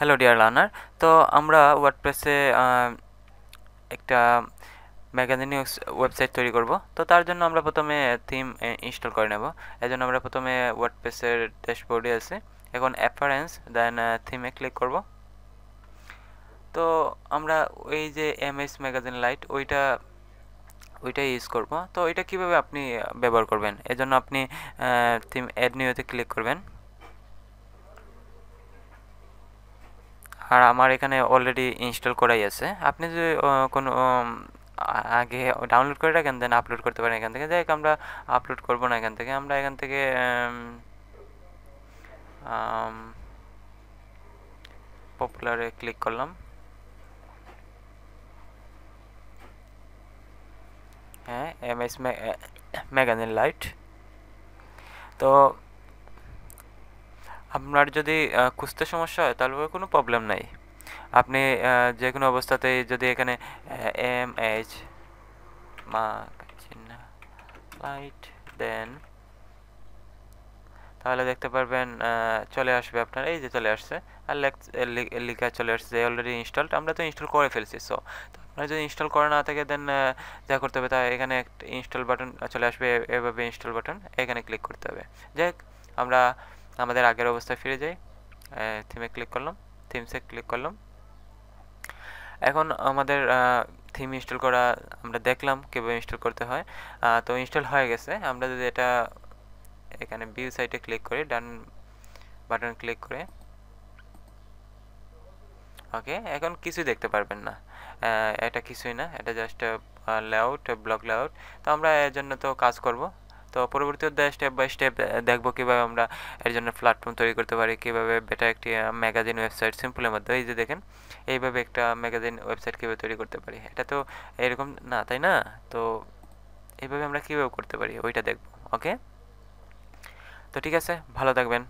Hello dear learner. তো আমরা ওয়ার্ডপ্রেসে একটা ম্যাগাজিন ওয়েবসাইট তৈরি করব। তো তার জন্য আমরা প্রথমে থিম ইনস্টল করে নেব। এজন্য আমরা প্রথমে ওয়ার্ডপ্রেসের ড্যাশবোর্ডে আছি, এখন অ্যাপারেন্স দেন থিমে ক্লিক করব। তো আমরা ওই যে এমএস ম্যাগাজিন লাইট ওইটাই ইউজ করব। তো এটা কিভাবে আপনি ব্যবহার করবেন, এজন্য আপনি থিম অ্যাড নিউতে ক্লিক করবেন। আর আমার এখানে অলরেডি ইনস্টল করাই আছে। আপনি যদি কোনো আগে ডাউনলোড করে রাখেন দেন আপলোড করতে পারেন এখান থেকে। যাই হোক, আমরা আপলোড করব না এখান থেকে, আমরা এখান থেকে পপুলারে ক্লিক করলাম। হ্যাঁ, এমএস ম্যাগাজিন লাইট। তো আপনার যদি খুঁজতে সমস্যা হয় তাহলে কোনো প্রবলেম নাই। আপনি যে কোনো অবস্থাতেই যদি এখানে এম এইচ ম্যাগাজিন লাইট দেন, তাহলে দেখতে পারবেন চলে আসবে আপনার, এই যে চলে আসছে। আর লেখা চলে আসছে অলরেডি ইনস্টলড। আমরা তো ইনস্টল করে ফেলছি। সো আপনার যদি ইনস্টল করা না থাকে দেন যা করতে হবে তা এখানে একটা ইনস্টল বাটন চলে আসবে, এভাবে ইনস্টল বাটন, এখানে ক্লিক করতে হবে। যাই হোক, আমরা আমাদের আগের অবস্থায় ফিরে যাই। থিমে ক্লিক করলাম, থিমসে ক্লিক করলাম। এখন আমাদের থিম ইনস্টল করা আমরা দেখলাম কীভাবে ইনস্টল করতে হয়। তো ইনস্টল হয়ে গেছে। আমরা যদি এটা এখানে ভিউ সাইটে ক্লিক করি, ডান বাটন ক্লিক করে, ওকে, এখন কিছুই দেখতে পারবেন না। এটা কিছুই না, এটা জাস্ট লেআউট, ব্লক লেআউট। তো আমরা এর জন্য তো কাজ করব। তো পরবর্তীতে স্টেপ বাই স্টেপ দেখব কীভাবে আমরা এর জন্য প্ল্যাটফর্ম তৈরি করতে পারি, কীভাবে বেটার একটি ম্যাগাজিন ওয়েবসাইট সিম্পলের মধ্যে, এই যে দেখেন এইভাবে একটা ম্যাগাজিন ওয়েবসাইট কীভাবে তৈরি করতে পারি। এটা তো এরকম না, তাই না? তো এইভাবে আমরা কীভাবে করতে পারি ওইটা দেখব। ওকে, তো ঠিক আছে, ভালো থাকবেন।